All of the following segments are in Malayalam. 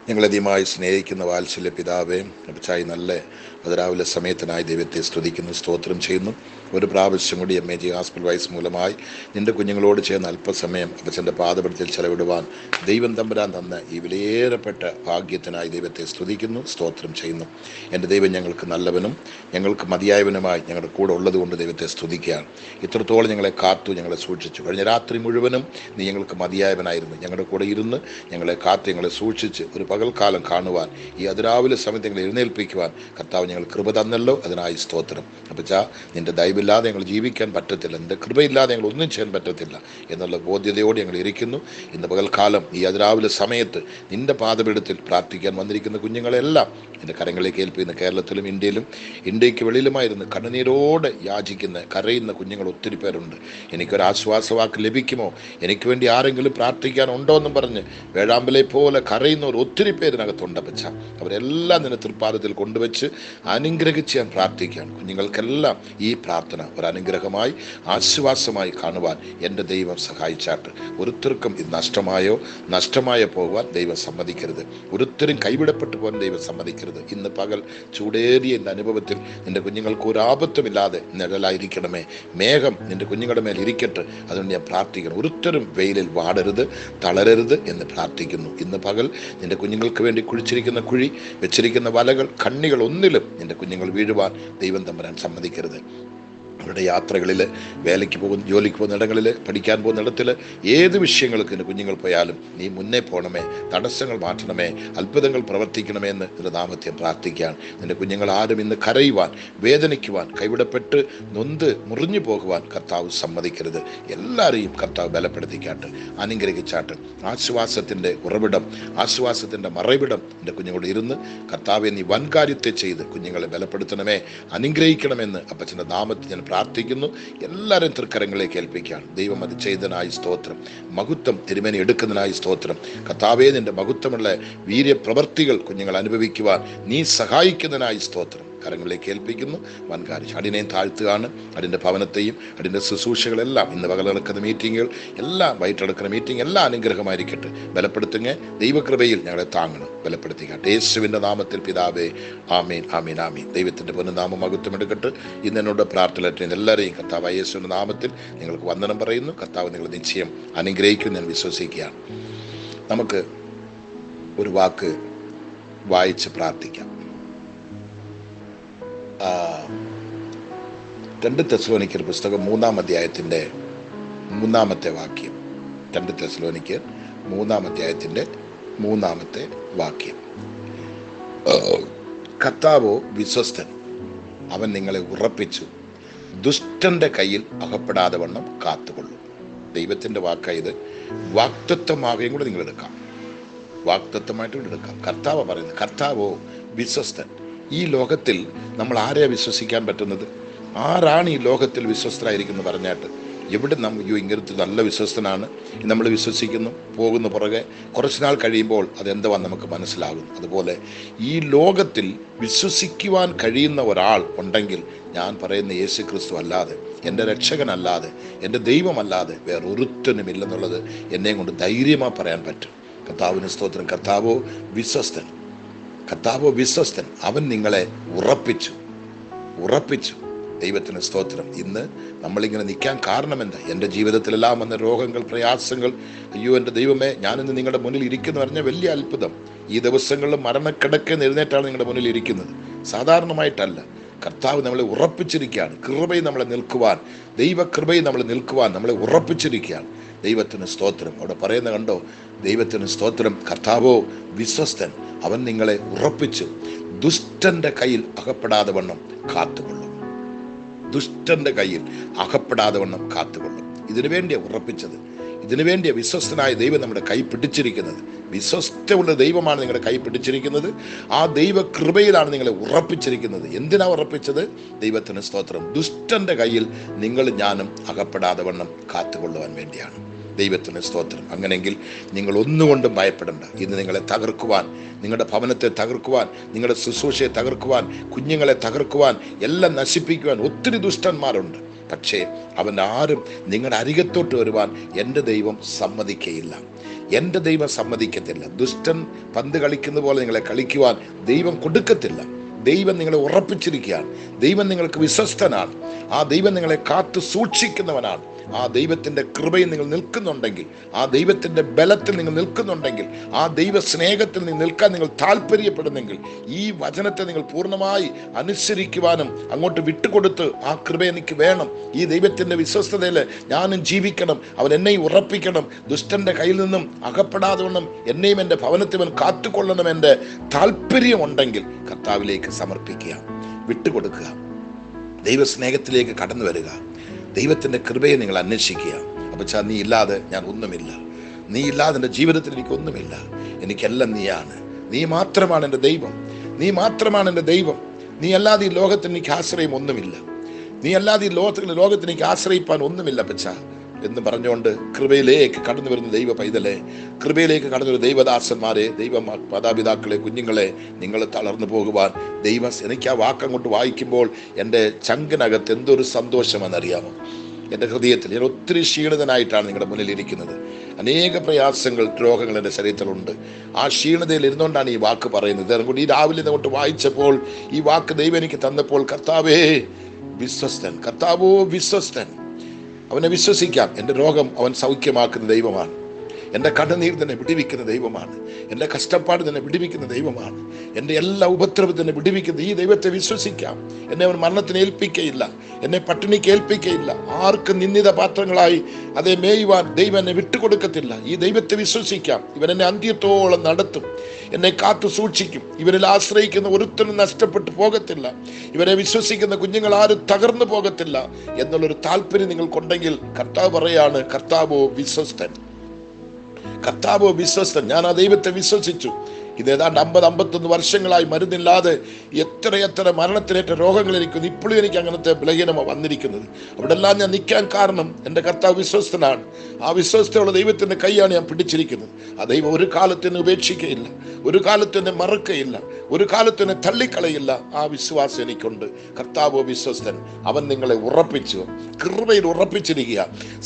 ഞങ്ങളധികമായി സ്നേഹിക്കുന്ന വാത്സല്യ പിതാവേ, അപ്പച്ചായി നല്ല അതിരാവിലെ സമയത്തിനായി ദൈവത്തെ സ്തുതിക്കുന്നു, സ്തോത്രം ചെയ്യുന്നു. ഒരു പ്രാവശ്യം കൂടി MAG ഹോസ്പിറ്റൽ വൈസ് മൂലമായി നിൻ്റെ കുഞ്ഞുങ്ങളോട് ചേർന്ന് അല്പസമയം അപ്പച്ചൻ്റെ പാദപീഠത്തിൽ ചെലവിടുവാൻ ദൈവം തമ്പുരാൻ തന്ന ഈ വിലയേറപ്പെട്ട ഭാഗ്യത്തിനായി ദൈവത്തെ സ്തുതിക്കുന്നു, സ്തോത്രം ചെയ്യുന്നു. എൻ്റെ ദൈവം ഞങ്ങൾക്ക് നല്ലവനും ഞങ്ങൾക്ക് മതിയായവനുമായി ഞങ്ങളുടെ കൂടെ ഉള്ളതുകൊണ്ട് ദൈവത്തെ സ്തുതിക്കുകയാണ്. ഇത്രത്തോളം ഞങ്ങളെ കാത്തു, ഞങ്ങളെ സൂക്ഷിച്ചു. കഴിഞ്ഞ രാത്രി മുഴുവനും നീ ഞങ്ങൾക്ക് മതിയായവനായിരുന്നു. ഞങ്ങളുടെ കൂടെ ഇരുന്ന് ഞങ്ങളെ കാത്തു, ഞങ്ങളെ സൂക്ഷിച്ച് ഒരു പകൽക്കാലം കാണുവാൻ, ഈ അതിരാവിലെ സമയത്ത് ഞങ്ങളെ എഴുന്നേൽപ്പിക്കുവാൻ കർത്താവ് ഞങ്ങൾ കൃപ തന്നല്ലോ, അതിനായി സ്തോത്രം. അപ്പച്ചാ, നിൻ്റെ ദയവില്ലാതെ ഞങ്ങൾ ജീവിക്കാൻ പറ്റത്തില്ല, നിൻ്റെ കൃപയില്ലാതെ ഞങ്ങൾ ഒന്നും ചെയ്യാൻ പറ്റത്തില്ല എന്നുള്ള ബോധ്യതയോടെ ഞങ്ങൾ ഇരിക്കുന്നു. ഇന്ന് പകൽക്കാലം ഈ അതിരാവിലെ സമയത്ത് നിൻ്റെ പാദപീഠത്തിൽ പ്രാർത്ഥിക്കാൻ വന്നിരിക്കുന്ന കുഞ്ഞുങ്ങളെല്ലാം എൻ്റെ കരങ്ങളിലേക്ക് ഏൽപ്പിക്കുന്ന കേരളത്തിലും ഇന്ത്യക്ക് വെളിയിലുമായിരുന്നു കണ്ണുനീരോടെ യാചിക്കുന്ന കരയുന്ന കുഞ്ഞുങ്ങൾ ഒത്തിരി പേരുണ്ട്. എനിക്കൊരു ആശ്വാസവാക്ക് ലഭിക്കുമോ, എനിക്ക് വേണ്ടി ആരെങ്കിലും പ്രാർത്ഥിക്കാനുണ്ടോ എന്നും പറഞ്ഞ് വേഴാമ്പലെ പോലെ കരയുന്നവർ ഒത്തിരി പേരിനകത്തുണ്ട്. അപ്പച്ച, അവരെല്ലാം നിന്നെ തൃപ്പാദത്തിൽ കൊണ്ടുവച്ച് അനുഗ്രഹിച്ച് ഞാൻ പ്രാർത്ഥിക്കുകയാണ്. കുഞ്ഞുങ്ങൾക്കെല്ലാം ഈ പ്രാർത്ഥന ഒരു അനുഗ്രഹമായി ആശ്വാസമായി കാണുവാൻ എൻ്റെ ദൈവം സഹായിച്ചാട്ട്. ഒരുത്തർക്കും ഇത് നഷ്ടമായോ പോകുവാൻ ദൈവം സമ്മതിക്കരുത്. ഒരുത്തരും കൈവിടപ്പെട്ടു പോകാൻ ദൈവം സമ്മതിക്കരുത്. ഇന്ന് പകൽ ചൂടേറിയ എൻ്റെ അനുഭവത്തിൽ നിൻ്റെ കുഞ്ഞുങ്ങൾക്ക് ഒരു ആപത്തുമില്ലാതെ നിഴലായിരിക്കണമേ. മേഘം നിൻ്റെ കുഞ്ഞുങ്ങളുടെ മേൽ ഇരിക്കട്ടെ. അതുകൊണ്ട് ഞാൻ പ്രാർത്ഥിക്കണം, ഒരുത്തരും വെയിലിൽ വാടരുത്, തളരരുത് എന്ന് പ്രാർത്ഥിക്കുന്നു. ഇന്ന് പകൽ നിൻ്റെ കുഞ്ഞുങ്ങൾക്ക് വേണ്ടി കുഴിച്ചിരിക്കുന്ന കുഴി, വെച്ചിരിക്കുന്ന വലകൾ, കണ്ണികൾ ഒന്നിലും നിൻ്റെ കുഞ്ഞുങ്ങൾ വീഴുവാൻ ദൈവം തമ്പുരാൻ സമ്മതിക്കരുത്. അവരുടെ യാത്രകളിൽ, വേലയ്ക്ക് പോകുന്ന, ജോലിക്ക് പോകുന്ന ഇടങ്ങളിൽ, പഠിക്കാൻ പോകുന്ന ഇടത്തിൽ, ഏത് വിഷയങ്ങൾക്ക് എൻ്റെ കുഞ്ഞുങ്ങൾ പോയാലും നീ മുന്നേ പോകണമേ, തടസ്സങ്ങൾ മാറ്റണമേ, അത്ഭുതങ്ങൾ പ്രവർത്തിക്കണമേ എന്ന് നിന്റെ നാമത്തെ പ്രാർത്ഥിക്കുകയാണ്. നിൻ്റെ കുഞ്ഞുങ്ങൾ ആരും ഇന്ന് കരയുവാൻ, വേദനിക്കുവാൻ, കൈവിടപ്പെട്ട് നൊന്ത് മുറിഞ്ഞു പോകുവാൻ കർത്താവ് സമ്മതിക്കരുത്. എല്ലാവരെയും കർത്താവ് ബലപ്പെടുത്തിക്കാട്ട്, അനുഗ്രഹിച്ചാട്ട്. ആശ്വാസത്തിൻ്റെ ഉറവിടം, ആശ്വാസത്തിൻ്റെ മറവിടം എൻ്റെ കുഞ്ഞുങ്ങളോട് ഇരുന്ന് കർത്താവെ നീ വൻകാര്യത്തെ ചെയ്ത് കുഞ്ഞുങ്ങളെ ബലപ്പെടുത്തണമേ, അനുഗ്രഹിക്കണമെന്ന് അപ്പച്ചൻ്റെ നാമത്തിൽ ഞാൻ പ്രാർത്ഥിക്കുന്നു. എല്ലാവരും തൃക്കരങ്ങളിലേക്ക് ഏൽപ്പിക്കുകയാണ്. ദൈവം അത് ചെയ്തതിനായി സ്തോത്രം. മഹത്വം തിരുമേനി എടുക്കുന്നതിനായി സ്തോത്രം. കർത്താവേ, നിന്റെ മഹത്വമുള്ള വീര്യപ്രവർത്തികൾ കുഞ്ഞുങ്ങൾ അനുഭവിക്കുവാൻ നീ സഹായിക്കുന്നതിനായി സ്തോത്രം. കരങ്ങളിലേക്ക് ഏൽപ്പിക്കുന്നു. വൻകാര്യം അടിനെയും താഴ്ത്തുകയാണ്. അതിൻ്റെ ഭവനത്തെയും അതിൻ്റെ ശുശ്രൂഷകളെല്ലാം, ഇന്ന് പകൽ നടക്കുന്ന മീറ്റിങ്ങുകൾ എല്ലാം, വൈകിട്ട് നടക്കുന്ന മീറ്റിംഗ് എല്ലാം അനുഗ്രഹമായിരിക്കട്ടെ. ബലപ്പെടുത്തുക, ദൈവകൃപയിൽ ഞങ്ങളെ താങ്ങണം, ബലപ്പെടുത്തിക്കട്ടെ. യേശുവിൻ്റെ നാമത്തിൽ പിതാവേ, ആമേൻ, ആമേൻ, ആമേൻ. ദൈവത്തിൻ്റെ പൊന്നുനാമം മഹത്വം എടുക്കട്ടെ. ഇന്ന് എന്നോട് പ്രാർത്ഥന എല്ലാവരെയും കർത്താവ് യേശുവിൻ്റെ നാമത്തിൽ നിങ്ങൾക്ക് വന്ദനം പറയുന്നു. കർത്താവ് നിങ്ങൾ നിശ്ചയം അനുഗ്രഹിക്കും ഞാൻ വിശ്വസിക്കുകയാണ്. നമുക്ക് ഒരു വാക്ക് വായിച്ച് പ്രാർത്ഥിക്കാം. 2 തെസ്സലോനിക്കർ പുസ്തകം 3-ാം അധ്യായത്തിൻ്റെ 3-ാമത്തെ വാക്യം. 2 തെസ്സലോനിക്കർ 3-ാം അധ്യായത്തിൻ്റെ 3-ാമത്തെ വാക്യം. കർത്താവോ വിശ്വസ്തൻ, അവൻ നിങ്ങളെ ഉറപ്പിച്ചു, ദുഷ്ടന്റെ കയ്യിൽ അകപ്പെടാതെ വണ്ണം കാത്തുകൊള്ളും. ദൈവത്തിൻ്റെ വാക്കായത്. വാഗ്ദത്തമാകുകയും കൂടെ നിങ്ങൾ എടുക്കാം, വാഗ്ദത്തമായിട്ട് കൂടെ എടുക്കാം. കർത്താവ് പറയുന്നത്, കർത്താവോ വിശ്വസ്തൻ. ഈ ലോകത്തിൽ നമ്മൾ ആരെയാണ് വിശ്വസിക്കാൻ പറ്റുന്നത്? ആരാണ് ഈ ലോകത്തിൽ വിശ്വസ്തരായിരിക്കുന്നു പറഞ്ഞാട്ട്? എവിടെ ഇങ്ങനത്തെ നല്ല വിശ്വസ്തനാണ് നമ്മൾ വിശ്വസിക്കുന്നു, പോകുന്ന പുറകെ കുറച്ച് നാൾ കഴിയുമ്പോൾ അതെന്തുവാന്ന് നമുക്ക് മനസ്സിലാകും. അതുപോലെ ഈ ലോകത്തിൽ വിശ്വസിക്കുവാൻ കഴിയുന്ന ഒരാൾ ഉണ്ടെങ്കിൽ ഞാൻ പറയുന്ന യേശു ക്രിസ്തു അല്ലാതെ, എൻ്റെ രക്ഷകനല്ലാതെ, എൻ്റെ ദൈവമല്ലാതെ വേറൊരുത്തനുമില്ലെന്നുള്ളത് എന്നെ കൊണ്ട് ധൈര്യമായി പറയാൻ പറ്റും. കർത്താവിന് സ്തോത്രം. കർത്താവോ വിശ്വസ്തൻ, കർത്താവോ വിശ്വസ്തൻ, അവൻ നിങ്ങളെ ഉറപ്പിച്ചു. ദൈവത്തിന് സ്തോത്രം. ഇന്ന് നമ്മളിങ്ങനെ നിൽക്കാൻ കാരണം എന്താ? എൻ്റെ ജീവിതത്തിലെല്ലാം വന്ന രോഗങ്ങൾ, പ്രയാസങ്ങൾ, അയ്യോ എൻ്റെ ദൈവമേ, ഞാനിന്ന് നിങ്ങളുടെ മുന്നിൽ ഇരിക്കുന്നു പറഞ്ഞാൽ വലിയ അത്ഭുതം. ഈ ദിവസങ്ങളിൽ മരണക്കിടക്കെന്ന് എഴുന്നേറ്റാണ് നിങ്ങളുടെ മുന്നിൽ ഇരിക്കുന്നത്, സാധാരണമായിട്ടല്ല. കർത്താവ് നമ്മളെ ഉറപ്പിച്ചിരിക്കുകയാണ്. കൃപയിൽ നമ്മളെ നിൽക്കുവാൻ, ദൈവകൃപയിൽ നമ്മളെ നിൽക്കുവാൻ നമ്മളെ ഉറപ്പിച്ചിരിക്കുകയാണ്. ദൈവത്തിന് സ്തോത്രം. അവിടെ പറയുന്ന കണ്ടോ? ദൈവത്തിന് സ്തോത്രം. കർത്താവോ വിശ്വസ്തൻ, അവൻ നിങ്ങളെ ഉറപ്പിച്ചു, ദുഷ്ടന്റെ കയ്യിൽ അകപ്പെടാതെ വണ്ണം കാത്തുകൊള്ളും. ദുഷ്ടന്റെ കയ്യിൽ അകപ്പെടാതെ വണ്ണം കാത്തുകൊള്ളും. ഇതിനു വേണ്ടിയാണ് ഉറപ്പിച്ചത്, ഇതിനു വേണ്ടിയാണ് വിശ്വസ്തനായ ദൈവം നമ്മുടെ കൈ പിടിച്ചിരിക്കുന്നത്. വിശ്വസ്തയുള്ള ദൈവമാണ് നിങ്ങളുടെ കൈ പിടിച്ചിരിക്കുന്നത്. ആ ദൈവ കൃപയിലാണ് നിങ്ങളെ ഉറപ്പിച്ചിരിക്കുന്നത്. എന്തിനാ ഉറപ്പിച്ചത്? ദൈവത്തിന് സ്തോത്രം. ദുഷ്ടന്റെ കയ്യിൽ നിങ്ങൾ ഞാനും അകപ്പെടാതെ വണ്ണം കാത്തുകൊള്ളുവാൻ വേണ്ടിയാണ്. ദൈവത്തിന് സ്തോത്രം. അങ്ങനെയെങ്കിൽ നിങ്ങൾ ഒന്നുകൊണ്ടും ഭയപ്പെടേണ്ട. ഇന്ന് നിങ്ങളെ തകർക്കുവാൻ, നിങ്ങളുടെ ഭവനത്തെ തകർക്കുവാൻ, നിങ്ങളുടെ ശുശ്രൂഷയെ തകർക്കുവാൻ, കുഞ്ഞുങ്ങളെ തകർക്കുവാൻ, എല്ലാം നശിപ്പിക്കുവാൻ ഒത്തിരി ദുഷ്ടന്മാരുണ്ട്. പക്ഷേ അവൻ ആരും നിങ്ങളുടെ അരികത്തോട്ട് വരുവാൻ എൻ്റെ ദൈവം സമ്മതിക്കുകയില്ല. എൻ്റെ ദൈവം സമ്മതിക്കത്തില്ല. ദുഷ്ടൻ പന്ത് കളിക്കുന്ന പോലെ നിങ്ങളെ കളിക്കുവാൻ ദൈവം കൊടുക്കത്തില്ല. ദൈവം നിങ്ങളെ ഉറപ്പിച്ചിരിക്കുകയാണ്. ദൈവം നിങ്ങൾക്ക് വിശ്വസ്തനാണ്. ആ ദൈവം നിങ്ങളെ കാത്തു സൂക്ഷിക്കുന്നവനാണ്. ആ ദൈവത്തിൻ്റെ കൃപയിൽ നിങ്ങൾ നിൽക്കുന്നുണ്ടെങ്കിൽ, ആ ദൈവത്തിൻ്റെ ബലത്തിൽ നിങ്ങൾ നിൽക്കുന്നുണ്ടെങ്കിൽ, ആ ദൈവ സ്നേഹത്തിൽ നിങ്ങൾ നിൽക്കാൻ നിങ്ങൾ താല്പര്യപ്പെടുന്നെങ്കിൽ, ഈ വചനത്തെ നിങ്ങൾ പൂർണ്ണമായി അനുസരിക്കുവാനും അങ്ങോട്ട് വിട്ടുകൊടുത്ത് ആ കൃപ എനിക്ക് വേണം, ഈ ദൈവത്തിൻ്റെ വിശ്വസ്തതയിൽ ഞാനും ജീവിക്കണം, അവൻ എന്നെയും ഉറപ്പിക്കണം, ദുഷ്ടൻ്റെ കയ്യിൽ നിന്നും അകപ്പെടാതെ വണ്ണം എന്നെയും എൻ്റെ ഭവനത്തിൽ കാത്തുകൊള്ളണം, എൻ്റെ താല്പര്യമുണ്ടെങ്കിൽ കർത്താവിലേക്ക് സമർപ്പിക്കുക, വിട്ടുകൊടുക്കുക, ദൈവസ്നേഹത്തിലേക്ക് കടന്നു വരിക, ദൈവത്തിൻ്റെ കൃപയെ നിങ്ങൾ അന്വേഷിക്കുക. അപ്പച്ചാ, നീ ഇല്ലാതെ ഞാൻ ഒന്നുമില്ല, നീ ഇല്ലാതെ എൻ്റെ ജീവിതത്തിൽ എനിക്കൊന്നുമില്ല, എനിക്കെല്ലാം നീയാണ്, നീ മാത്രമാണ് എൻ്റെ ദൈവം, നീ മാത്രമാണ് എൻ്റെ ദൈവം, നീ അല്ലാതെ ഈ ലോകത്തിന് എനിക്ക് ആശ്രയം ഒന്നുമില്ല, നീ അല്ലാതെ ഈ ലോകത്തിന് എനിക്ക് ആശ്രയിപ്പാൻ ഒന്നുമില്ല അപ്പച്ചാ എന്ന് പറഞ്ഞുകൊണ്ട് കൃപയിലേക്ക് കടന്നു വരുന്ന ദൈവ പൈതലെ, കൃപയിലേക്ക് കടന്നു വരുന്ന ദൈവദാസന്മാരെ, ദൈവ മാതാപിതാക്കളെ, കുഞ്ഞുങ്ങളെ, നിങ്ങൾ തളർന്നു പോകുവാൻ എനിക്ക് ആ വാക്കങ്ങോട്ട് വായിക്കുമ്പോൾ എൻ്റെ ചങ്കിനകത്ത് എന്തൊരു സന്തോഷമെന്നറിയാമോ? എൻ്റെ ഹൃദയത്തിൽ ഞാൻ ഒത്തിരി ക്ഷീണിതനായിട്ടാണ് നിങ്ങളുടെ മുന്നിൽ ഇരിക്കുന്നത്. അനേക പ്രയാസങ്ങൾ, രോഗങ്ങൾ എൻ്റെ ശരീരത്തിലുണ്ട്. ആ ക്ഷീണതയിൽ ഇരുന്നുകൊണ്ടാണ് ഈ വാക്ക് പറയുന്നത്. അതുകൊണ്ട് ഈ രാവിലെ അങ്ങോട്ട് വായിച്ചപ്പോൾ ഈ വാക്ക് ദൈവം എനിക്ക് തന്നപ്പോൾ, കർത്താവേ വിശ്വസ്തൻ, കർത്താവോ വിശ്വസ്തൻ, അവനെ വിശ്വസിക്കാം. എൻ്റെ രോഗം അവൻ സൗഖ്യമാക്കുന്ന ദൈവമാണ്, എൻ്റെ കടനീർ തന്നെ വിടിവിക്കുന്ന ദൈവമാണ്, എൻ്റെ കഷ്ടപ്പാട് തന്നെ വിടിവിക്കുന്ന ദൈവമാണ്, എൻ്റെ എല്ലാ ഉപദ്രവം തന്നെ വിടിവിക്കുന്ന ഈ ദൈവത്തെ വിശ്വസിക്കാം. എന്നെ അവൻ മരണത്തിന് ഏൽപ്പിക്കയില്ല, എന്നെ പട്ടിണിക്ക് ഏൽപ്പിക്കയില്ല, ആർക്കും നിന്ദിത പാത്രങ്ങളായി അതേ മേയുവാൻ ദൈവം എന്നെ വിട്ടുകൊടുക്കത്തില്ല. ഈ ദൈവത്തെ വിശ്വസിക്കാം. ഇവൻ എന്നെ അന്ത്യത്തോളം നടത്തും, എന്നെ കാത്തു സൂക്ഷിക്കും. ഇവരിൽ ആശ്രയിക്കുന്ന ഒരുത്തനും നഷ്ടപ്പെട്ടു പോകത്തില്ല, ഇവരെ വിശ്വസിക്കുന്ന കുഞ്ഞുങ്ങൾ ആരും തകർന്നു പോകത്തില്ല എന്നുള്ളൊരു താല്പര്യം നിങ്ങൾക്കുണ്ടെങ്കിൽ കർത്താവ് പറയാണ്, കർത്താവോ വിശ്വസ്തൻ, കർത്താവോ വിശ്വസ്തൻ. ഞാൻ ആ ദൈവത്തെ വിശ്വസിച്ചു. ഇത് ഏതാണ്ട് 50-51 വർഷങ്ങളായി മരുന്നില്ലാതെ എത്രയെത്ര മരണത്തിനേറ്റ രോഗങ്ങൾ എനിക്കുന്നു. ഇപ്പോഴും എനിക്ക് അങ്ങനത്തെ ബലഹീനമ വന്നിരിക്കുന്നത്. അവിടെ എല്ലാം ഞാൻ നിൽക്കാൻ കാരണം എൻ്റെ കർത്താവ് വിശ്വസ്തനാണ്. ആ വിശ്വസ്തയുള്ള ദൈവത്തിൻ്റെ കൈയാണ് ഞാൻ പിടിച്ചിരിക്കുന്നത്. ആ ദൈവം ഒരു കാലത്തിനെ ഉപേക്ഷിക്കയില്ല, ഒരു കാലത്തിനെ മറക്കയില്ല, ഒരു കാലത്തിനെ തള്ളിക്കളയില്ല. ആ വിശ്വാസം എനിക്കുണ്ട്. കർത്താവ് വിശ്വസ്തൻ. അവൻ നിങ്ങളെ ഉറപ്പിച്ചു, കൃപയിൽ ഉറപ്പിച്ചിരിക്കുക,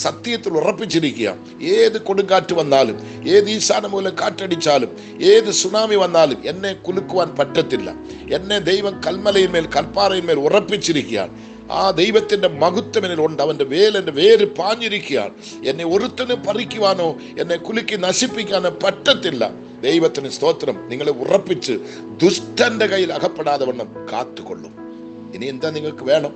സത്യത്തിൽ ഉറപ്പിച്ചിരിക്കുക. ഏത് കൊടുങ്കാറ്റ് വന്നാലും, ഏത് ഈശാന മൂലം കാറ്റടിച്ചാലും, ഏത് സുനാമി വന്നാലും എന്നെ കുലുക്കുവാൻ പറ്റത്തില്ല. എന്നെ ദൈവം കൽമലയിന്മേൽ, കൽപ്പാറയിന്മേൽ ഉറപ്പിച്ചിരിക്കുകയാണ്. ആ ദൈവത്തിൻ്റെ മഹത്വം എന്നിലുണ്ട്. അവൻ്റെ എൻ്റെ വേര് പാഞ്ഞിരിക്കുകയാണ്. എന്നെ ഒരുത്തനും പറിക്കുവാനോ എന്നെ കുലുക്കി നശിപ്പിക്കാനോ പറ്റത്തില്ല. ദൈവത്തിന് സ്തോത്രം. നിങ്ങളെ ഉറപ്പിച്ച് ദുഷ്ടന്റെ കയ്യിൽ അകപ്പെടാതെ വണ്ണം കാത്തുകൊള്ളും. ഇനി എന്താ നിങ്ങൾക്ക് വേണം?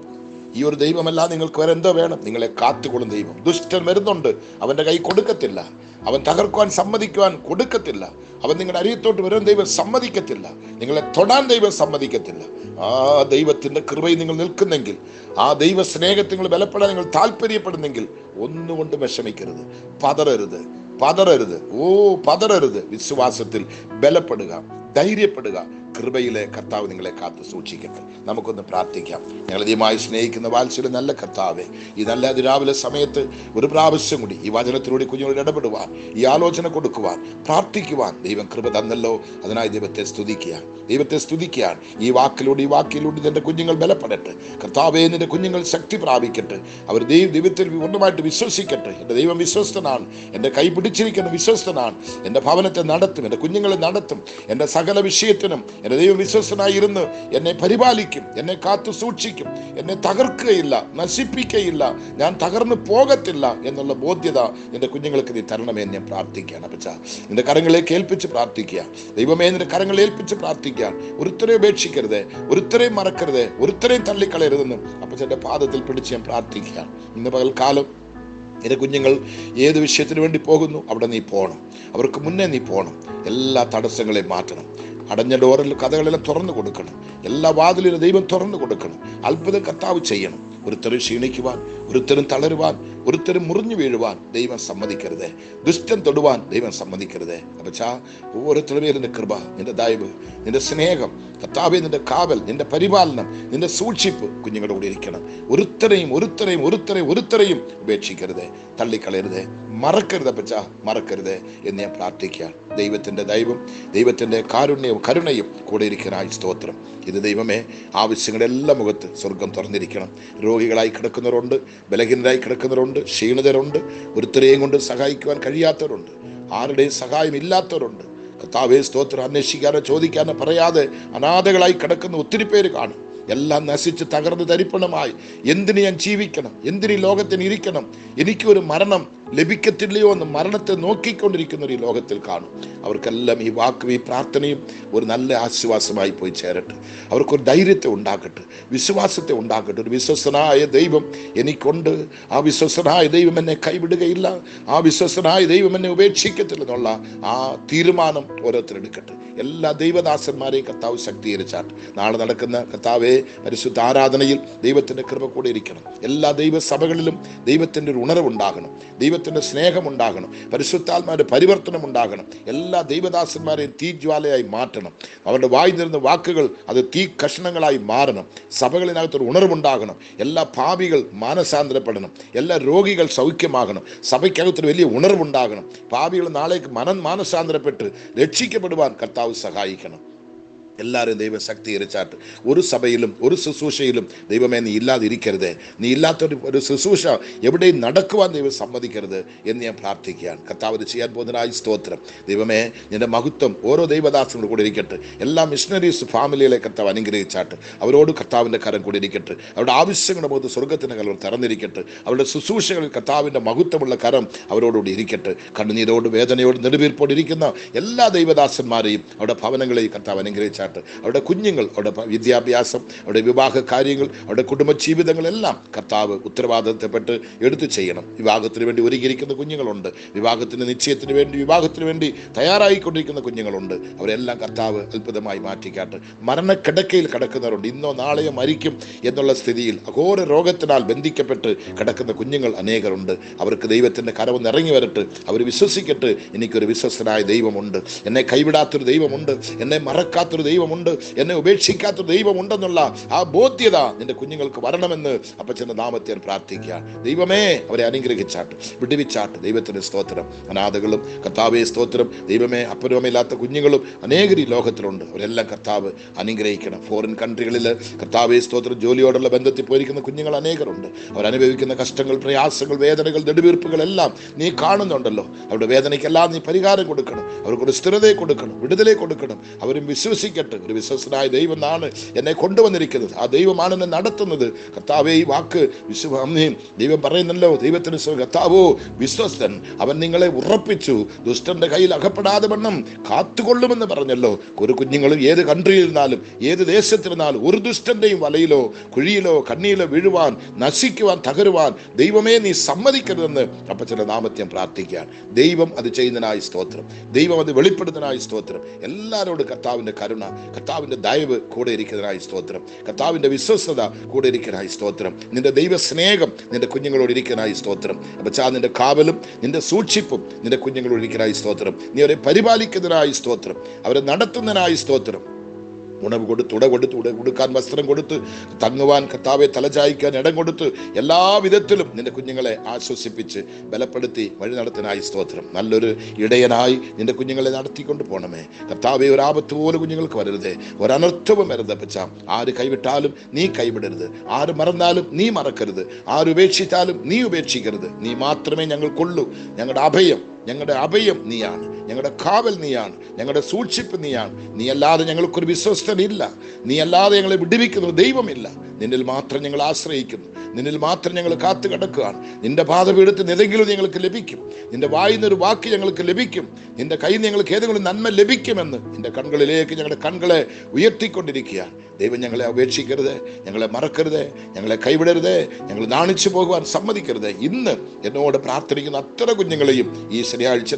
ഈ ഒരു ദൈവമല്ല നിങ്ങൾക്ക് വേറെ എന്തോ വേണം? നിങ്ങളെ കാത്തുകൊള്ളും ദൈവം. ദുഷ്ടൻ വരുന്നുണ്ട്, അവൻ്റെ കൈ കൊടുക്കത്തില്ല, അവൻ തകർക്കുവാൻ സമ്മതിക്കുവാൻ കൊടുക്കത്തില്ല, അവൻ നിങ്ങളുടെ അരിയത്തോട്ട് വരാൻ ദൈവം സമ്മതിക്കത്തില്ല, നിങ്ങളെ തൊടാൻ ദൈവം സമ്മതിക്കത്തില്ല. ആ ദൈവത്തിൻ്റെ കൃപയിൽ നിങ്ങൾ നിൽക്കുന്നെങ്കിൽ, ആ ദൈവ സ്നേഹത്തിൽ നിങ്ങൾ ബലപ്പെടാൻ നിങ്ങൾ താല്പര്യപ്പെടുന്നെങ്കിൽ ഒന്നുകൊണ്ടും വിഷമിക്കരുത്, പതറരുത്, പതറരുത്, പതറരുത്. വിശ്വാസത്തിൽ ബലപ്പെടുക, ധൈര്യപ്പെടുക. കൃപയിലെ കർത്താവ് നിങ്ങളെ കാത്തു സൂക്ഷിക്കട്ടെ. നമുക്കൊന്ന് പ്രാർത്ഥിക്കാം. ഞങ്ങൾ അധികമായി സ്നേഹിക്കുന്ന വാത്സല്യ നല്ല കർത്താവേ, ഈ നല്ല അതിരാവിലെ സമയത്ത് ഒരു പ്രാവശ്യം കൂടി ഈ വചനത്തിലൂടെ കുഞ്ഞുങ്ങളോട് ഇടപെടുവാൻ, ഈ ആലോചന കൊടുക്കുവാൻ, പ്രാർത്ഥിക്കുവാൻ ദൈവം കൃപ തന്നല്ലോ. അതിനായി ദൈവത്തെ സ്തുതിക്കുകയാണ്, ദൈവത്തെ സ്തുതിക്കുകയാണ്. ഈ വാക്കിലൂടെ എൻ്റെ കുഞ്ഞുങ്ങൾ ബലപ്പെടട്ടെ കർത്താവേ. നിന്റെ കുഞ്ഞുങ്ങൾ ശക്തി പ്രാപിക്കട്ടെ. അവർ ദൈവത്തിൽ പൂർണ്ണമായിട്ട് വിശ്വസിക്കട്ടെ. എൻ്റെ ദൈവം വിശ്വസ്തനാണ്, എൻ്റെ കൈ പിടിച്ചിരിക്കുന്ന വിശ്വസ്തനാണ്. എൻ്റെ ഭവനത്തെ നടത്തും, എൻ്റെ കുഞ്ഞുങ്ങളെ നടത്തും. എൻ്റെ സകല വിഷയത്തിനും എൻ്റെ ദൈവം വിശ്വസ്തനായിരുന്നു. എന്നെ പരിപാലിക്കും, എന്നെ കാത്തു സൂക്ഷിക്കും, എന്നെ തകർക്കുകയില്ല, നശിപ്പിക്കുകയില്ല, ഞാൻ തകർന്നു പോകത്തില്ല എന്നുള്ള ബോധ്യത എൻ്റെ കുഞ്ഞുങ്ങൾക്ക് നീ തരണമേ എന്ന് ഞാൻ പ്രാർത്ഥിക്കുകയാണ്. അപ്പച്ചാ, നിന്റെ കരങ്ങളിലേക്ക് ഏൽപ്പിച്ച് പ്രാർത്ഥിക്കുക. ദൈവമേ, നിന്റെ കരങ്ങളിൽ ഏൽപ്പിച്ച് പ്രാർത്ഥിക്കാൻ ഒരുത്തരെയും ഉപേക്ഷിക്കരുത്, ഒരുത്തരെയും മറക്കരുത്, ഒരുത്തരെയും തള്ളിക്കളയരുതെന്ന് അപ്പച്ചൻ്റെ പാദത്തിൽ പിടിച്ച് ഞാൻ പ്രാർത്ഥിക്കുകയാണ്. ഇന്ന് പകൽക്കാലം എൻ്റെ കുഞ്ഞുങ്ങൾ ഏത് വിഷയത്തിന് വേണ്ടി പോകുന്നു അവിടെ നീ പോകണം, അവർക്ക് മുന്നേ നീ പോകണം. എല്ലാ തടസ്സങ്ങളെയും മാറ്റണം. അടഞ്ഞ ഡോറിൽ കഥകളെല്ലാം തുറന്നു കൊടുക്കണം. എല്ലാ വാതിലിനും ദൈവം തുറന്നു കൊടുക്കണം. അത്ഭുതം കർത്താവ് ചെയ്യണം. ഒരുത്തരും ക്ഷീണിക്കുവാൻ, ഒരുത്തരും തളരുവാൻ, ഒരുത്തരും മുറിഞ്ഞു വീഴുവാൻ ദൈവം സമ്മതിക്കരുത്. ദുഷ്ടൻ തൊടുവാൻ ദൈവം സമ്മതിക്കരുത്. അപ്പച്ചാ, ഓരോരുത്തരുടെ മേൽ നിന്റെ കൃപ, നിന്റെ ദയവ്, നിന്റെ സ്നേഹം കർത്താവേ, നിന്റെ കാവൽ, നിന്റെ പരിപാലനം, നിന്റെ സൂക്ഷിപ്പ് കുഞ്ഞുങ്ങളുടെ കൂടെ ഇരിക്കണം. ഒരുത്തരെയും ഉപേക്ഷിക്കരുത്, തള്ളിക്കളയരുത്, മറക്കരുത് അപ്പച്ചാ, മറക്കരുത് എന്ന് ഞാൻ പ്രാർത്ഥിക്കുകയാണ്. ദൈവത്തിൻ്റെ ദൈവം, ദൈവത്തിൻ്റെ കാരുണ്യവും കരുണയും കൂടെ ഇരിക്കാനായി സ്തോത്രം. ഇത് ദൈവമേ, ആവശ്യങ്ങളെല്ലാം മുഖത്ത് സ്വർഗം തുറന്നിരിക്കണം. രോഗികളായി കിടക്കുന്നവരുണ്ട്, ബലഹീനരായി കിടക്കുന്നവരുണ്ട്, ക്ഷീണിതരുണ്ട്, ഒരുത്തരെയും കൊണ്ട് സഹായിക്കുവാൻ കഴിയാത്തവരുണ്ട്. ആരുടെയും സഹായം ഇല്ലാത്തവരുണ്ട്. കർത്താവേ സ്തോത്രം, അന്വേഷിക്കാനോ ചോദിക്കാനോ പറയാതെ അനാഥകളായി കിടക്കുന്ന ഒത്തിരി പേര് കാണും. എല്ലാം നശിച്ച് തകർന്ന് തരിപ്പണമായി എന്തിന് ഞാൻ ജീവിക്കണം, എന്തിന് ഈ ലോകത്തിന് ഇരിക്കണം, എനിക്കൊരു മരണം ലഭിക്കത്തില്ലയോ എന്ന് മരണത്തെ നോക്കിക്കൊണ്ടിരിക്കുന്ന ഒരു ലോകത്തിൽ കാണും. അവർക്കെല്ലാം ഈ വാക്കും ഈ പ്രാർത്ഥനയും ഒരു നല്ല ആശ്വാസമായി പോയി ചേരട്ടെ. അവർക്കൊരു ധൈര്യത്തെ ഉണ്ടാക്കട്ടെ, വിശ്വാസത്തെ ഉണ്ടാക്കട്ടെ. ഒരു വിശ്വസ്തനായ ദൈവം എനിക്കുണ്ട്, ആ വിശ്വസ്തനായ ദൈവം എന്നെ കൈവിടുകയില്ല, ആ വിശ്വസ്തനായ ദൈവം എന്നെ ഉപേക്ഷിക്കത്തില്ലെന്നുള്ള ആ തീരുമാനം ഓരോരുത്തരെടുക്കട്ടെ. എല്ലാ ദൈവദാസന്മാരെയും കർത്താവ് ശക്തീകരിച്ചാട്ട് നാളെ നടക്കുന്ന കർത്താവെ പരിശുദ്ധ ആരാധനയിൽ ദൈവത്തിൻ്റെ കൃപ കൂടെ ഇരിക്കണം. എല്ലാ ദൈവസഭകളിലും ദൈവത്തിൻ്റെ ഒരു ഉണർവുണ്ടാകണം, ദൈവത്തിൻ്റെ സ്നേഹമുണ്ടാകണം, പരിശുദ്ധാത്മാവിൻ്റെ പരിവർത്തനം ഉണ്ടാകണം. എല്ലാ ദൈവദാസന്മാരെയും തീജ്വാലയായി മാറ്റണം. അവരുടെ വായി നിരുന്ന വാക്കുകൾ അത് തീ കഷ്ണങ്ങളായി മാറണം. സഭകളിനകത്തൊരു ഉണർവുണ്ടാകണം. എല്ലാ പാപികൾ മാനസാന്തരപ്പെടണം. എല്ലാ രോഗികൾ സൗഖ്യമാകണം. സഭയ്ക്കകത്തൊരു വലിയ ഉണർവുണ്ടാകണം. പാപികൾ നാളേക്ക് മാനസാന്തരപ്പെട്ട് രക്ഷിക്കപ്പെടുവാൻ കർത്താവ് സഹായിക്കണം. എല്ലാവരും ദൈവം ശക്തീകരിച്ചാട്ട് ഒരു സഭയിലും ഒരു ശുശ്രൂഷയിലും ദൈവമേ നീ ഇല്ലാതിരിക്കരുത്, നീ ഇല്ലാത്തൊരു ശുശ്രൂഷ എവിടെയും നടക്കുവാൻ ദൈവം സമ്മതിക്കരുത് എന്ന് ഞാൻ പ്രാർത്ഥിക്കുകയാണ്. കർത്താവ് ചെയ്യാൻ പോകുന്നതിനായി സ്തോത്രം. ദൈവമേ നിന്റെ മഹത്വം ഓരോ ദൈവദാസനോട് കൂടെ ഇരിക്കട്ടെ. എല്ലാ മിഷണറീസ് ഫാമിലിയിലെ കർത്താവ് അനുഗ്രഹിച്ചാട്ട് അവരോട് കർത്താവിൻ്റെ കരം കൂടി ഇരിക്കട്ടെ. അവരുടെ ആവശ്യങ്ങളുടെ മുഖത്ത് സ്വർഗത്തിന് കലർ തുറന്നിരിക്കട്ടെ. അവരുടെ ശുശ്രൂഷകളിൽ കർത്താവിൻ്റെ മഹത്വമുള്ള കരം അവരോടുകൂടി ഇരിക്കട്ടെ. കണ്ണുനീരോട് വേദനയോട് നെടുവീർപ്പോട് ഇരിക്കുന്ന എല്ലാ ദൈവദാസന്മാരെയും അവരുടെ ഭവനങ്ങളെയും കർത്താവ് അനുഗ്രഹിച്ചാട്ട് അവരുടെ കുഞ്ഞുങ്ങൾ, അവരുടെ വിദ്യാഭ്യാസം, അവരുടെ വിവാഹ കാര്യങ്ങൾ, അവരുടെ കുടുംബജീവിതങ്ങളെല്ലാം കർത്താവ് ഉത്തരവാദിത്തപ്പെട്ട് എടുത്തു ചെയ്യണം. വിവാഹത്തിന് വേണ്ടി ഒരുങ്ങിയിരിക്കുന്ന കുഞ്ഞുങ്ങളുണ്ട്, വിവാഹത്തിന് നിശ്ചയത്തിന് വേണ്ടി വിവാഹത്തിന് വേണ്ടി തയ്യാറായിക്കൊണ്ടിരിക്കുന്ന കുഞ്ഞുങ്ങളുണ്ട്. അവരെല്ലാം കർത്താവ് അത്ഭുതമായി മാറ്റിക്കാട്ട്. മരണക്കിടക്കയിൽ കിടക്കുന്നവരുണ്ട്, ഇന്നോ നാളെയോ മരിക്കും എന്നുള്ള സ്ഥിതിയിൽ അഘോര രോഗത്തിനാൽ ബന്ധിക്കപ്പെട്ട് കിടക്കുന്ന കുഞ്ഞുങ്ങൾ അനേകരുണ്ട്. അവർക്ക് ദൈവത്തിൻ്റെ കരവൊന്ന് ഇറങ്ങി വരട്ടെ. അവർ വിശ്വസിക്കട്ടെ, എനിക്കൊരു വിശ്വസ്തനായ ദൈവമുണ്ട്, എന്നെ കൈവിടാത്തൊരു ദൈവമുണ്ട്, എന്നെ മറക്കാത്തൊരു ദൈവമുണ്ട്, എന്നെ ഉപേക്ഷിക്കാത്തൊരു ദൈവമുണ്ടെന്നുള്ള ആ ബോധ്യത നിന്റെ കുഞ്ഞുങ്ങൾക്ക് വരണമെന്ന് അപ്പച്ചൻ്റെ നാമത്തിൽ പ്രാർത്ഥിക്കുക. ദൈവമേ അവരെ അനുഗ്രഹിച്ചാട്ട്, വിടുവിച്ചാട്ട്. ദൈവത്തിന് സ്തോത്രം. അനാഥകളും കർത്താവേ സ്തോത്രം. ദൈവമേ അപ്പനോമില്ലാത്ത കുഞ്ഞുങ്ങളും അനേകർ ഈ ലോകത്തിലുണ്ട്. അവരെല്ലാം കർത്താവ് അനുഗ്രഹിക്കണം. ഫോറിൻ കൺട്രികളിൽ കർത്താവേ സ്തോത്രം ജോലിയോടുള്ള ബന്ധത്തിൽ പോയിരിക്കുന്ന കുഞ്ഞുങ്ങൾ അനേകരുണ്ട്. അവരനുഭവിക്കുന്ന കഷ്ടങ്ങൾ, പ്രയാസങ്ങൾ, വേദനകൾ, നെടുവീർപ്പുകളെല്ലാം നീ കാണുന്നുണ്ടല്ലോ. അവരുടെ വേദനയ്ക്കെല്ലാം നീ പരിഹാരം കൊടുക്കണം. അവർക്കൊരു സ്ഥിരതയെ കൊടുക്കണം, വിടുതലെ കൊടുക്കണം. അവരും വിശ്വസിക്കട്ടെ, ഒരു വിശ്വസ്തനായ ദൈവമാണ് എന്നെ കൊണ്ടുവന്നിരിക്കുന്നത്, ആ ദൈവമാണ് എന്നെ നടത്തുന്നത്. കർത്താവേ ഈ വാക്ക് ദൈവം പറയുന്നല്ലോ, ദൈവത്തിന് കർത്താവോ വിശ്വസ്തൻ, അവൻ നിങ്ങളെ ഉറപ്പിച്ചു, ദുഷ്ടന്റെ കയ്യിൽ അകപ്പെടാതെ വണ്ണം കാത്തുകൊള്ളുമെന്ന് പറഞ്ഞല്ലോ. ഒരു കുഞ്ഞുങ്ങളും ഏത് കൺട്രിയിലിരുന്നാലും ഏത് ദേശത്തിരുന്നാലും ഒരു ദുഷ്ടന്റെയും വലയിലോ കുഴിയിലോ കണ്ണിയിലോ വീഴുവാൻ, നശിക്കുവാൻ, തകരുവാൻ ദൈവമേ നീ സമ്മതിക്കരുതെന്ന് അപ്പച്ചൻ്റെ നാമത്തെ പ്രാർത്ഥിക്കാൻ. ദൈവം അത് ചെയ്യുന്നതിനായി സ്തോത്രം. ദൈവം അത് വെളിപ്പെടുത്തുന്നതിനായി സ്തോത്രം. എല്ലാവരോടും കർത്താവിൻ്റെ കരുണ, കർത്താവിൻ്റെ ദയവ് കൂടെ ഇരിക്കുന്നതിനായി സ്തോത്രം. കർത്താവിൻ്റെ വിശ്വസ്തത കൂടെ ഇരിക്കാനായി സ്തോത്രം. നിന്റെ ദൈവ സ്നേഹം നിന്റെ കുഞ്ഞുങ്ങളോട് ഇരിക്കാനായി സ്തോത്രം. അപ്പച്ചാ നിന്റെ കാവലും നിന്റെ സൂക്ഷിപ്പും നിന്റെ കുഞ്ഞുങ്ങളോട് ഇരിക്കാനായി സ്തോത്രം. നീ അവരെ പരിപാലിക്കുന്നതിനായി സ്തോത്രം, അവരെ നടത്തുന്നതിനായി സ്തോത്രം. ഉണവ് കൊടുത്ത്, ഉടുക്കാൻ വസ്ത്രം കൊടുത്ത്, തങ്ങുവാൻ കർത്താവെ തലചായ്ക്കാൻ ഇടം കൊടുത്ത്, എല്ലാ വിധത്തിലും നിന്റെ കുഞ്ഞുങ്ങളെ ആശ്വസിപ്പിച്ച് ബലപ്പെടുത്തി വഴി നടത്താനായി സ്തോത്രം. നല്ലൊരു ഇടയനായി നിന്റെ കുഞ്ഞുങ്ങളെ നടത്തിക്കൊണ്ട് പോകണമേ കർത്താവെ. ഒരാപത്ത് പോലും കുഞ്ഞുങ്ങൾക്ക് വരരുതേ, ഒരനർത്ഥവും വരരുത് അപ്പച്ച. ആര് കൈവിട്ടാലും നീ കൈവിടരുത്, ആര് മറന്നാലും നീ മറക്കരുത്, ആര് ഉപേക്ഷിച്ചാലും നീ ഉപേക്ഷിക്കരുത്. നീ മാത്രമേ ഞങ്ങൾക്കുള്ളൂ. ഞങ്ങളുടെ അഭയം നീയാണ്, ഞങ്ങളുടെ കാവൽ നീയാണ്, ഞങ്ങളുടെ സൂക്ഷിപ്പ് നീയാണ്. നീ അല്ലാതെ ഞങ്ങൾക്കൊരു വിശ്വസ്തനില്ല, നീ അല്ലാതെ ഞങ്ങളെ വിടുവിക്കുന്ന ദൈവമില്ല. നിന്നിൽ മാത്രം ഞങ്ങൾ ആശ്രയിക്കുന്നു, നിന്നിൽ മാത്രം ഞങ്ങൾ കാത്തു കിടക്കുകയാണ്. നിന്റെ പാദപീഠത്തിൽ ഏതെങ്കിലും ഞങ്ങൾക്ക് ലഭിക്കും, നിന്റെ വായിന്നൊരു വാക്ക് ഞങ്ങൾക്ക് ലഭിക്കും, നിന്റെ കയ്യിൽ നിന്ന് ഞങ്ങൾക്ക് ഏതെങ്കിലും നന്മ ലഭിക്കുമെന്ന് നിന്റെ കണ്ണുകളിലേക്ക് ഞങ്ങളുടെ കണ്ണുകളെ ഉയർത്തിക്കൊണ്ടിരിക്കുകയാണ്. ദൈവം ഞങ്ങളെ ഉപേക്ഷിക്കരുത്, ഞങ്ങളെ മറക്കരുത്, ഞങ്ങളെ കൈവിടരുത്, ഞങ്ങൾ നാണിച്ചു പോകുവാൻ സമ്മതിക്കരുത്. ഇന്ന് എന്നോട് പ്രാർത്ഥിക്കുന്ന അത്ര കുഞ്ഞുങ്ങളെയും ഈ ശനിയാഴ്ച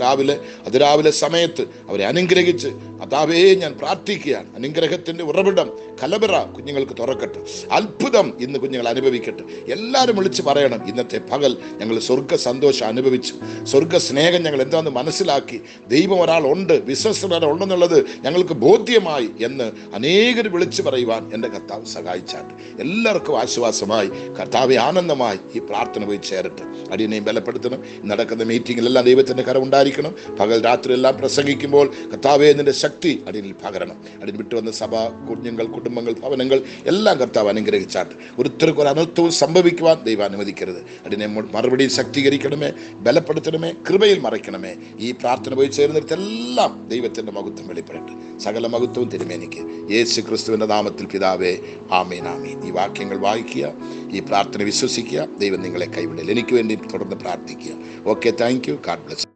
അതിരാവിലെ സമയത്ത് അവരെ അനുഗ്രഹിച്ച് അതാവേ ഞാൻ പ്രാർത്ഥിക്കുകയാണ്. അനുഗ്രഹത്തിന്റെ ഉറവിടം കലബറ കുഞ്ഞുങ്ങൾക്ക് തുറക്കട്ടെ. അത്ഭുതം ഇന്ന് കുഞ്ഞുങ്ങൾ അനുഭവിക്കട്ടെ. എല്ലാവരും വിളിച്ച് പറയണം, ഇന്നത്തെ പകൽ ഞങ്ങൾ സ്വർഗ സന്തോഷം അനുഭവിച്ചു, സ്വർഗ സ്നേഹം ഞങ്ങൾ എന്താണെന്ന് മനസ്സിലാക്കി, ദൈവം ഒരാൾ ഉണ്ട്, വിശ്വസ്തത ഉണ്ടെന്നുള്ളത് ഞങ്ങൾക്ക് ബോധ്യമായി എന്ന് അനേകർ വിളിച്ചു പറയുവാൻ എൻ്റെ കർത്താവ് സഹായിച്ചാട്ട്. എല്ലാവർക്കും ആശ്വാസമായി, കർത്താവെ ആനന്ദമായി ഈ പ്രാർത്ഥന പോയി ചേരട്ടെ. അടിയനെയും ബലപ്പെടുത്തണം. നടക്കുന്ന മീറ്റിങ്ങിലെല്ലാം ദൈവത്തിൻ്റെ കരം ഉണ്ടായിരിക്കണം. പകൽ രാത്രി എല്ലാം പ്രസംഗിക്കുമ്പോൾ കർത്താവെ നിന്റെ ശക്തി അടിയനിൽ പകരണം. അടിയൻ വിട്ടുവന്ന സഭ, കുഞ്ഞുങ്ങൾ, കുടുംബങ്ങൾ, ഭവനങ്ങൾ എല്ലാം കർത്താവ് അനുഗ്രഹിച്ചു. അനുഗ്രഹിച്ചാട്ട്. ഒരുത്തർക്കും ഒരു അനർത്ഥവും സംഭവിക്കുവാൻ ദൈവം അനുവദിക്കരുത്. അതിനെ മറുപടി ശക്തീകരിക്കണമേ, ബലപ്പെടുത്തണമേ, കൃപയിൽ മറയ്ക്കണമേ. ഈ പ്രാർത്ഥന പോയി ചേർന്നിടത്തെല്ലാം ദൈവത്തിൻ്റെ മഹത്വം വെളിപ്പെടട്ടെ. സകല മഹത്വവും തിരുമേനിക്ക് യേശു ക്രിസ്തുവിൻ്റെ നാമത്തിൽ പിതാവേ, ആമേൻ ആമേൻ. ഈ വാക്യങ്ങൾ വായിക്കുക, ഈ പ്രാർത്ഥന വിശ്വസിക്കുക. ദൈവം നിങ്ങളെ കൈവിടില്ല. എനിക്ക് വേണ്ടി തുടർന്ന് പ്രാർത്ഥിക്കുക. Okay, thank you. God bless.